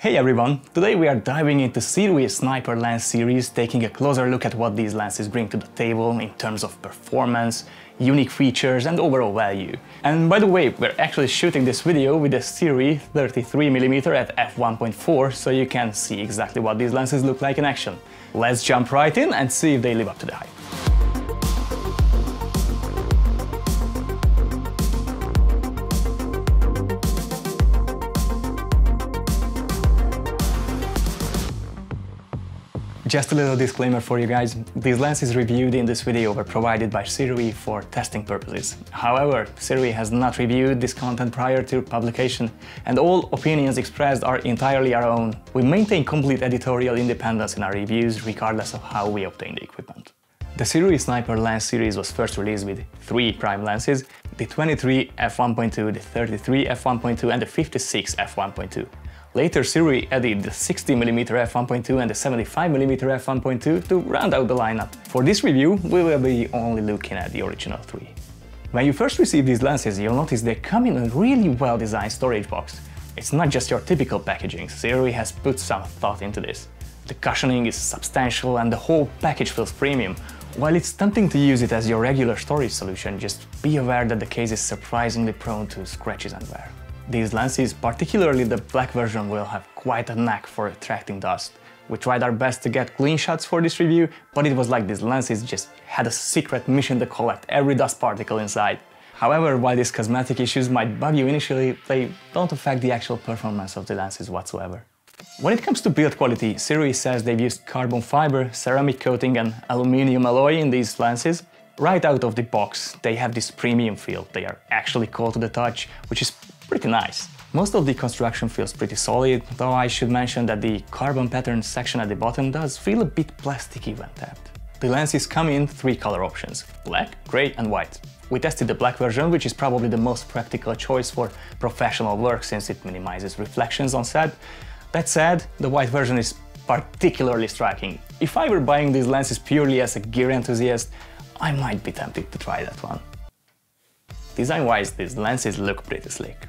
Hey everyone! Today we are diving into Sirui sniper lens series, taking a closer look at what these lenses bring to the table in terms of performance, unique features and overall value. And by the way, we're actually shooting this video with a Sirui 33mm at f1.4, so you can see exactly what these lenses look like in action. Let's jump right in and see if they live up to the hype. Just a little disclaimer for you guys, these lenses reviewed in this video were provided by Sirui for testing purposes. However, Sirui has not reviewed this content prior to publication, and all opinions expressed are entirely our own. We maintain complete editorial independence in our reviews, regardless of how we obtain the equipment. The Sirui Sniper lens series was first released with 3 prime lenses, the 23 f1.2, the 33 f1.2 and the 56 f1.2. Later, Sirui added the 60mm f1.2 and the 75mm f1.2 to round out the lineup. For this review, we will be only looking at the original 3. When you first receive these lenses, you'll notice they come in a really well-designed storage box. It's not just your typical packaging, Sirui has put some thought into this. The cushioning is substantial and the whole package feels premium. While it's tempting to use it as your regular storage solution, just be aware that the case is surprisingly prone to scratches and wear. These lenses, particularly the black version, will have quite a knack for attracting dust. We tried our best to get clean shots for this review, but it was like these lenses just had a secret mission to collect every dust particle inside. However, while these cosmetic issues might bug you initially, they don't affect the actual performance of the lenses whatsoever. When it comes to build quality, Sirui says they've used carbon fiber, ceramic coating and aluminium alloy in these lenses. Right out of the box, they have this premium feel. They are actually cold to the touch, which is pretty nice. Most of the construction feels pretty solid, though I should mention that the carbon pattern section at the bottom does feel a bit plasticky when tapped. The lenses come in 3 color options: black, grey and white. We tested the black version, which is probably the most practical choice for professional work since it minimizes reflections on set. That said, the white version is particularly striking. If I were buying these lenses purely as a gear enthusiast, I might be tempted to try that one. Design-wise, these lenses look pretty slick.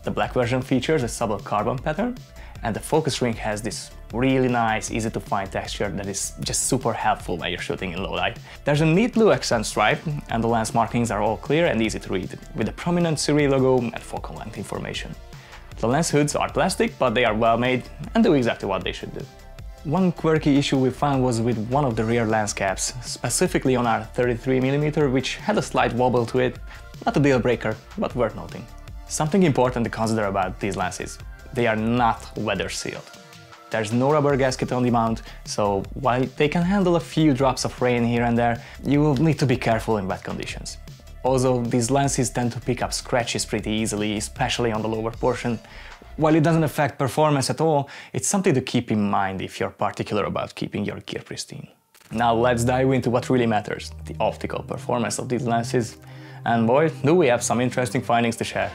The black version features a subtle carbon pattern, and the focus ring has this really nice, easy-to-find texture that is just super helpful when you're shooting in low light. There's a neat blue accent stripe, and the lens markings are all clear and easy to read, with a prominent Sirui logo and focal length information. The lens hoods are plastic, but they are well made and do exactly what they should do. One quirky issue we found was with one of the rear lens caps, specifically on our 33mm, which had a slight wobble to it. Not a deal breaker, but worth noting. Something important to consider about these lenses: they are not weather sealed. There's no rubber gasket on the mount, so while they can handle a few drops of rain here and there, you will need to be careful in wet conditions. Also, these lenses tend to pick up scratches pretty easily, especially on the lower portion. While it doesn't affect performance at all, it's something to keep in mind if you're particular about keeping your gear pristine. Now let's dive into what really matters: the optical performance of these lenses. And boy, do we have some interesting findings to share.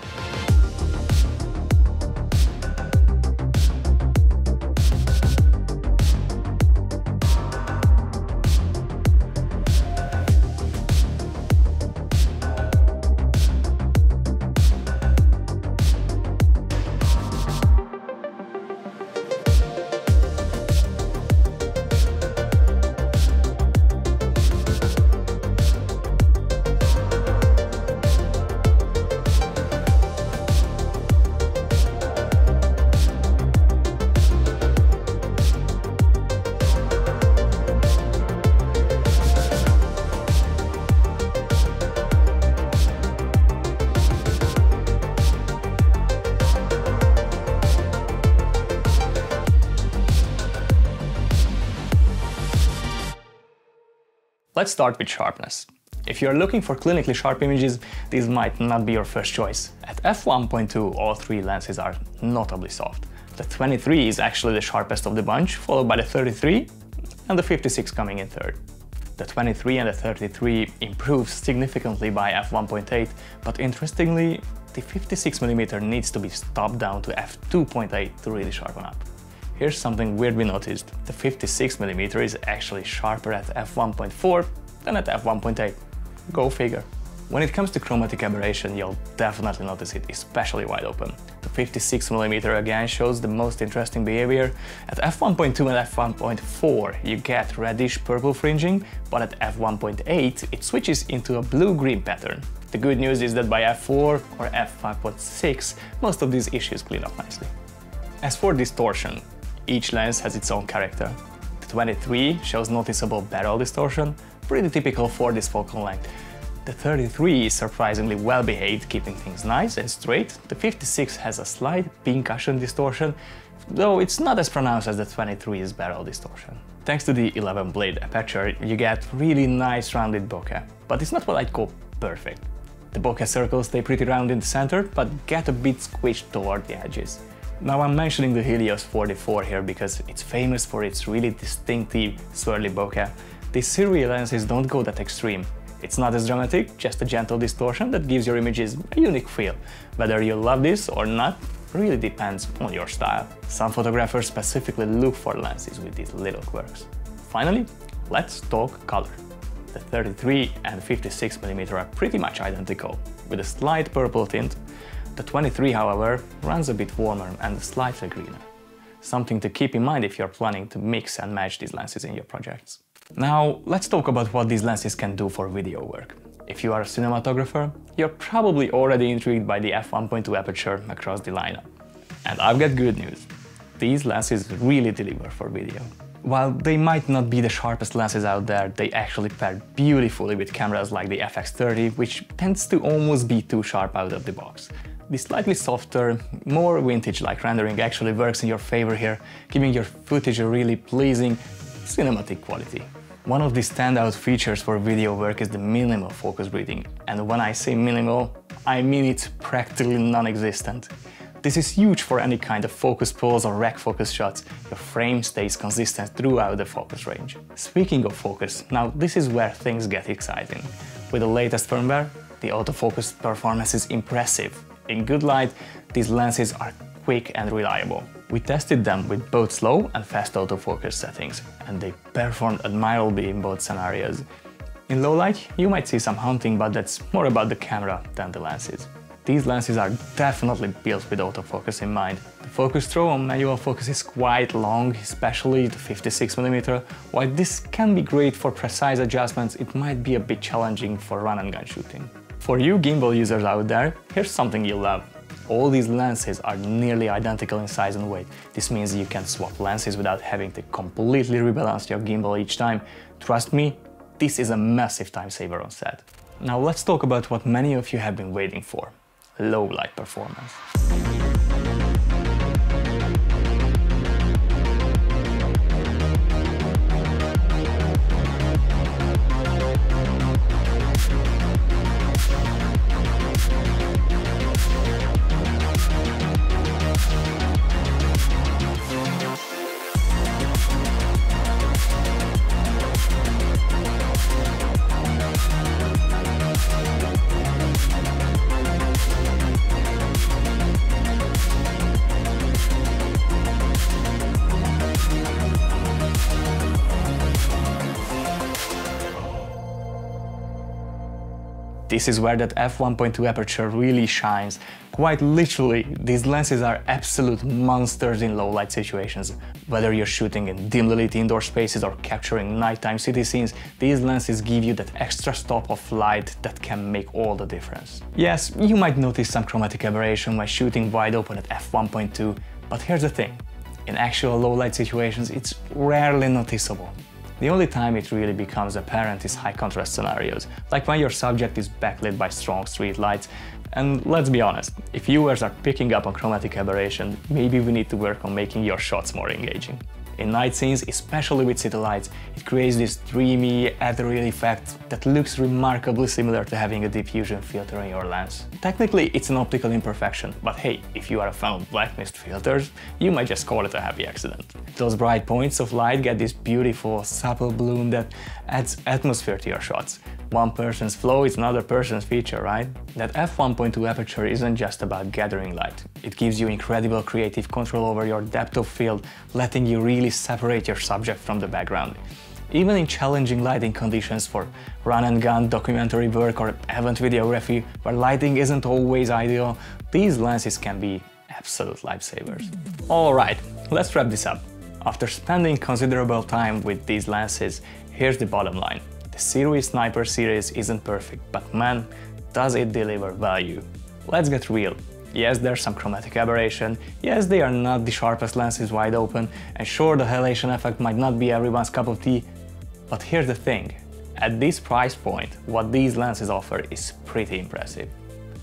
Let's start with sharpness. If you're looking for clinically sharp images, these might not be your first choice. At f1.2, all 3 lenses are notably soft. The 23 is actually the sharpest of the bunch, followed by the 33 and the 56 coming in third. The 23 and the 33 improve significantly by f1.8, but interestingly, the 56mm needs to be stopped down to f2.8 to really sharpen up. Here's something weird we noticed: the 56mm is actually sharper at f1.4 than at f1.8. Go figure. When it comes to chromatic aberration, you'll definitely notice it, especially wide open. The 56mm again shows the most interesting behavior. At f1.2 and f1.4 you get reddish purple fringing, but at f1.8 it switches into a blue-green pattern. The good news is that by f4 or f5.6 most of these issues clean up nicely. As for distortion, each lens has its own character. The 23 shows noticeable barrel distortion, pretty typical for this focal length. The 33 is surprisingly well behaved, keeping things nice and straight. The 56 has a slight pincushion distortion, though it's not as pronounced as the 23's barrel distortion. Thanks to the 11 blade aperture, you get really nice rounded bokeh, but it's not what I'd call perfect. The bokeh circles stay pretty round in the center, but get a bit squished toward the edges. Now I'm mentioning the Helios 44 here because it's famous for its really distinctive swirly bokeh. These Sirui lenses don't go that extreme. It's not as dramatic, just a gentle distortion that gives your images a unique feel. Whether you love this or not really depends on your style. Some photographers specifically look for lenses with these little quirks. Finally, let's talk color. The 33 and 56mm are pretty much identical, with a slight purple tint. The 23, however, runs a bit warmer and slightly greener. Something to keep in mind if you're planning to mix and match these lenses in your projects. Now, let's talk about what these lenses can do for video work. If you are a cinematographer, you're probably already intrigued by the f1.2 aperture across the lineup. And I've got good news. These lenses really deliver for video. While they might not be the sharpest lenses out there, they actually pair beautifully with cameras like the FX30, which tends to almost be too sharp out of the box. The slightly softer, more vintage-like rendering actually works in your favor here, giving your footage a really pleasing cinematic quality. One of the standout features for video work is the minimal focus breathing, and when I say minimal, I mean it's practically non-existent. This is huge for any kind of focus pulls or rack focus shots. Your frame stays consistent throughout the focus range. Speaking of focus, now this is where things get exciting. With the latest firmware, the autofocus performance is impressive. In good light, these lenses are quick and reliable. We tested them with both slow and fast autofocus settings, and they performed admirably in both scenarios. In low light, you might see some hunting, but that's more about the camera than the lenses. These lenses are definitely built with autofocus in mind. The focus throw on manual focus is quite long, especially the 56mm. While this can be great for precise adjustments, it might be a bit challenging for run-and-gun shooting. For you gimbal users out there, here's something you'll love. All these lenses are nearly identical in size and weight. This means you can swap lenses without having to completely rebalance your gimbal each time. Trust me, this is a massive time saver on set. Now let's talk about what many of you have been waiting for: low light performance. This is where that f1.2 aperture really shines. Quite literally, these lenses are absolute monsters in low light situations. Whether you're shooting in dimly lit indoor spaces or capturing nighttime city scenes, these lenses give you that extra stop of light that can make all the difference. Yes, you might notice some chromatic aberration while shooting wide open at f1.2, but here's the thing. In actual low light situations, it's rarely noticeable. The only time it really becomes apparent is high contrast scenarios, like when your subject is backlit by strong street lights. And let's be honest, if viewers are picking up on chromatic aberration, maybe we need to work on making your shots more engaging. In night scenes, especially with city lights, it creates this dreamy, ethereal effect that looks remarkably similar to having a diffusion filter in your lens. Technically, it's an optical imperfection, but hey, if you are a fan of black mist filters, you might just call it a happy accident. Those bright points of light get this beautiful, supple bloom that adds atmosphere to your shots. One person's flow is another person's feature, right? That f1.2 aperture isn't just about gathering light. It gives you incredible creative control over your depth of field, letting you really separate your subject from the background. Even in challenging lighting conditions for run-and-gun documentary work or event videography, where lighting isn't always ideal, these lenses can be absolute lifesavers. Alright, let's wrap this up. After spending considerable time with these lenses, here's the bottom line. The Sirui Sniper series isn't perfect, but man, does it deliver value. Let's get real. Yes, there's some chromatic aberration, yes, they are not the sharpest lenses wide open, and sure, the halation effect might not be everyone's cup of tea, but here's the thing. At this price point, what these lenses offer is pretty impressive.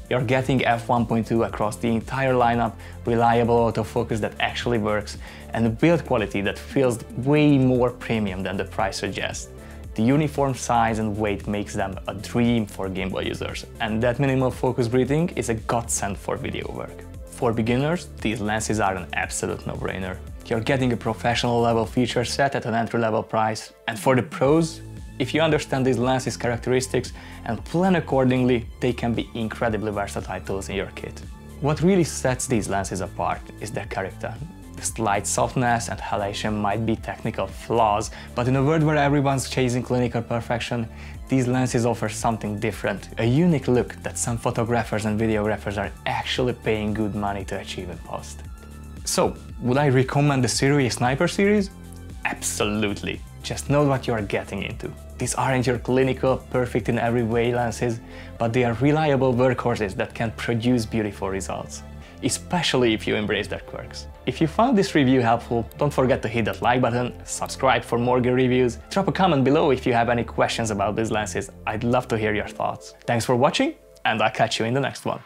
You're getting f1.2 across the entire lineup, reliable autofocus that actually works, and a build quality that feels way more premium than the price suggests. The uniform size and weight makes them a dream for gimbal users, and that minimal focus breathing is a godsend for video work. For beginners, these lenses are an absolute no-brainer. You're getting a professional level feature set at an entry-level price, and for the pros, if you understand these lenses' characteristics and plan accordingly, they can be incredibly versatile tools in your kit. What really sets these lenses apart is their character. The slight softness and halation might be technical flaws, but in a world where everyone's chasing clinical perfection, these lenses offer something different, a unique look that some photographers and videographers are actually paying good money to achieve in post. So, would I recommend the Sirui Sniper series? Absolutely. Just know what you are getting into. These aren't your clinical, perfect in every way lenses, but they are reliable workhorses that can produce beautiful results, especially if you embrace their quirks. If you found this review helpful, don't forget to hit that like button, subscribe for more gear reviews, drop a comment below if you have any questions about these lenses. I'd love to hear your thoughts. Thanks for watching, and I'll catch you in the next one.